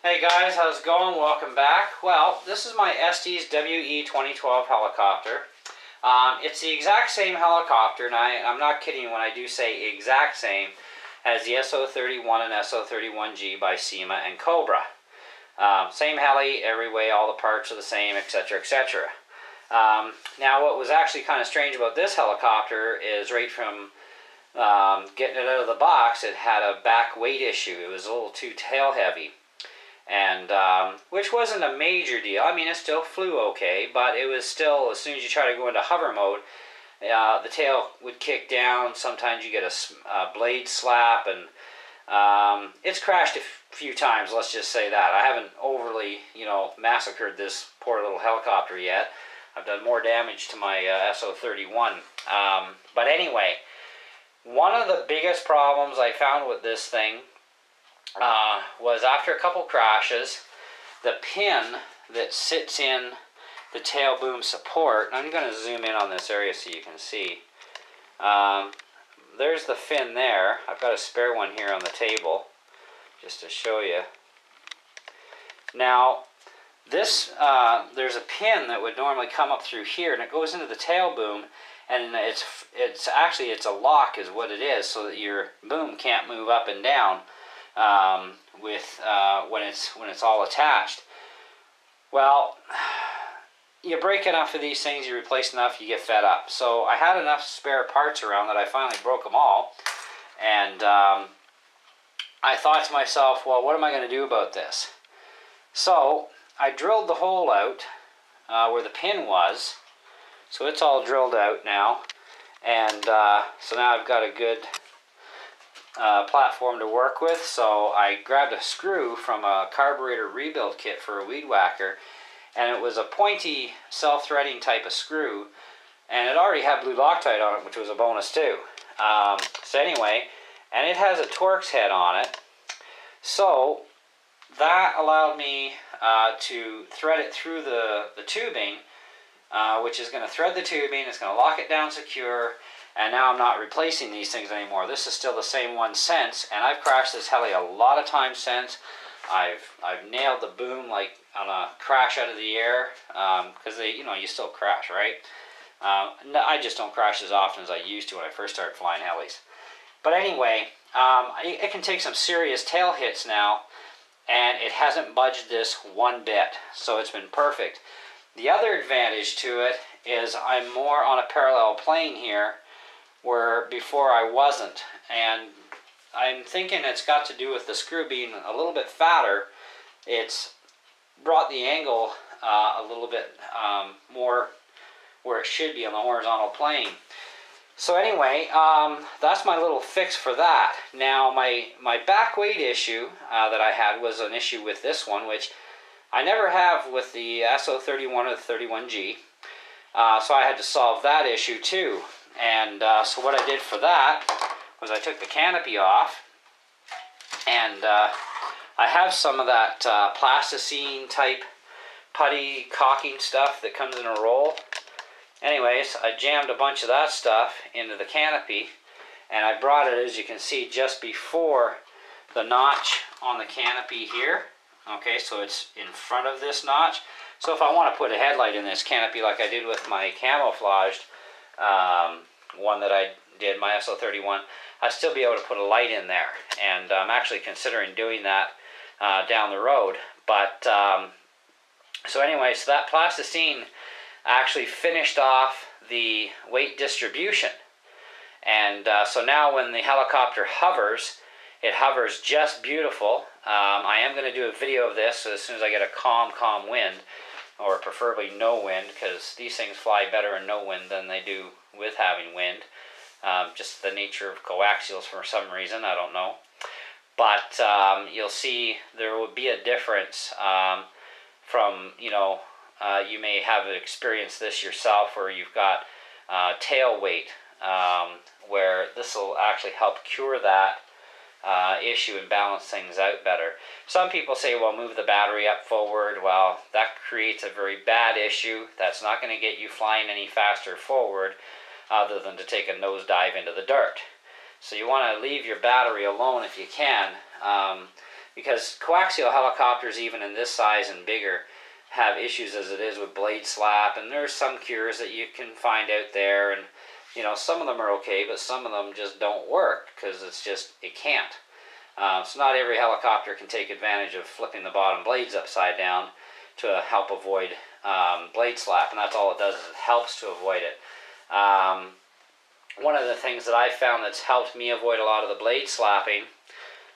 Hey guys, how's it going? Welcome back. Well, this is my Estes WE2012 helicopter. It's the exact same helicopter, and I'm not kidding when I do say exact same, as the SO31 and SO31G by Syma and Cobra. Same heli, every way, all the parts are the same, etc., etc. Now, what was actually kind of strange about this helicopter is right from getting it out of the box, it had a back weight issue. It was a little too tail heavy. And which wasn't a major deal. I mean, it still flew okay, but it was still, as soon as you try to go into hover mode, the tail would kick down. Sometimes you get a blade slap, and it's crashed a few times, let's just say that. I haven't overly, massacred this poor little helicopter yet. I've done more damage to my SO31. But anyway, one of the biggest problems I found with this thing was after a couple crashes, the pin that sits in the tail boom support, and I'm going to zoom in on this area so you can see. There's the fin there. I've got a spare one here on the table just to show you. Now, this there's a pin that would normally come up through here, and it goes into the tail boom, and it's actually a lock is what it is, so that your boom can't move up and down when it's all attached. Well, you break enough of these things, you replace enough, you get fed up. So I had enough spare parts around that I finally broke them all, and I thought to myself, well, what am I going to do about this? So I drilled the hole out where the pin was, so it's all drilled out now, and so now I've got a good platform to work with. So I grabbed a screw from a carburetor rebuild kit for a weed whacker, and it was a pointy self-threading type of screw, and it already had blue Loctite on it, which was a bonus too. So anyway, and it has a Torx head on it, so that allowed me to thread it through the tubing, which is going to thread the tubing, it's going to lock it down secure. And now I'm not replacing these things anymore. This is still the same one since, and I've crashed this heli a lot of times since. I've nailed the boom like on a crash out of the air, because you still crash, right? No, I just don't crash as often as I used to when I first started flying helis. But anyway, it can take some serious tail hits now, and it hasn't budged this one bit, so it's been perfect. The other advantage to it is I'm more on a parallel plane here, where before I wasn't, and I'm thinking it's got to do with the screw being a little bit fatter. It's brought the angle a little bit more where it should be on the horizontal plane. So anyway, that's my little fix for that. Now my back weight issue that I had was an issue with this one, which I never have with the SO31 or the 31G. So I had to solve that issue too. And so what I did for that was I took the canopy off, and I have some of that Plasticine type putty caulking stuff that comes in a roll. Anyways, I jammed a bunch of that stuff into the canopy, and I brought it, as you can see, just before the notch on the canopy here. Okay, so it's in front of this notch. So if I want to put a headlight in this canopy like I did with my camouflaged one that I did, my SO31, I'd still be able to put a light in there, and I'm actually considering doing that down the road. But so anyway, so that Plasticine actually finished off the weight distribution, and so now when the helicopter hovers, it hovers just beautiful. I am going to do a video of this as soon as I get a calm wind, or preferably no wind, because these things fly better in no wind than they do with having wind. Just the nature of coaxials for some reason, I don't know. But you'll see there will be a difference from, you may have experienced this yourself, where you've got tail weight, where this will actually help cure that issue and balance things out better. Some people say, well, move the battery up forward. Well, that creates a very bad issue. That's not going to get you flying any faster forward, other than to take a nosedive into the dirt. So you want to leave your battery alone if you can. because coaxial helicopters, even in this size and bigger, have issues as it is with blade slap, and there's some cures that you can find out there, and you know, some of them are okay, but some of them just don't work because it can't. So not every helicopter can take advantage of flipping the bottom blades upside down to help avoid blade slap, and that's all it does, is it helps to avoid it. One of the things that I've found that's helped me avoid a lot of the blade slapping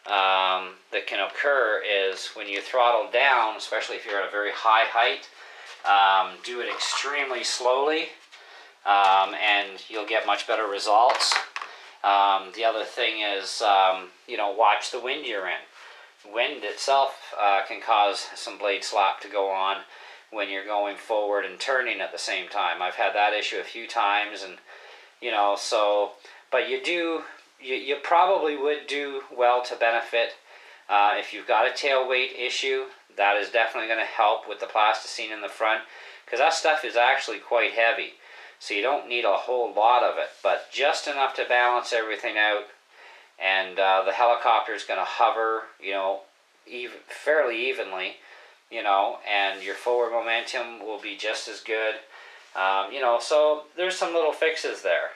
that can occur is when you throttle down, especially if you're at a very high height, do it extremely slowly, and you'll get much better results. The other thing is, you know, watch the wind you're in. Wind itself can cause some blade slap to go on when you're going forward and turning at the same time. I've had that issue a few times, and you know, so, but you probably would do well to benefit if you've got a tail weight issue. That is definitely going to help with the plasticine in the front, because that stuff is actually quite heavy. So you don't need a whole lot of it, but just enough to balance everything out. And the helicopter is going to hover, you know, fairly evenly, you know, and your forward momentum will be just as good. You know, so there's some little fixes there.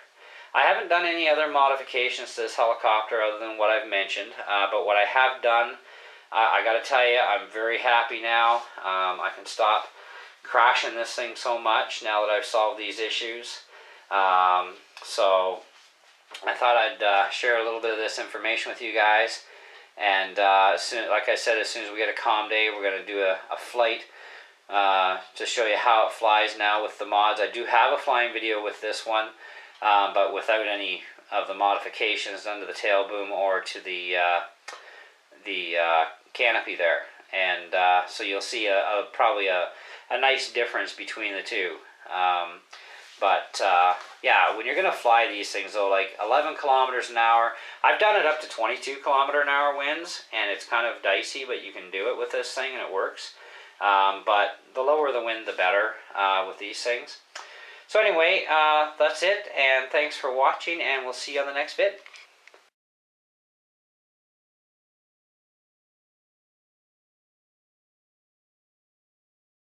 I haven't done any other modifications to this helicopter other than what I've mentioned, but what I have done, I got to tell you, I'm very happy now. I can stop crashing this thing so much now that I've solved these issues. So I thought I'd share a little bit of this information with you guys. And like I said, as soon as we get a calm day, we're going to do a flight to show you how it flies now with the mods. I do have a flying video with this one, but without any of the modifications done to the tail boom or to the canopy there. And so you'll see probably a nice difference between the two. Yeah, when you're going to fly these things, though, like 11 kilometers an hour, I've done it up to 22 kilometer an hour winds, and it's kind of dicey, but you can do it with this thing, and it works. But the lower the wind, the better with these things. So anyway, that's it, and thanks for watching, and we'll see you on the next vid.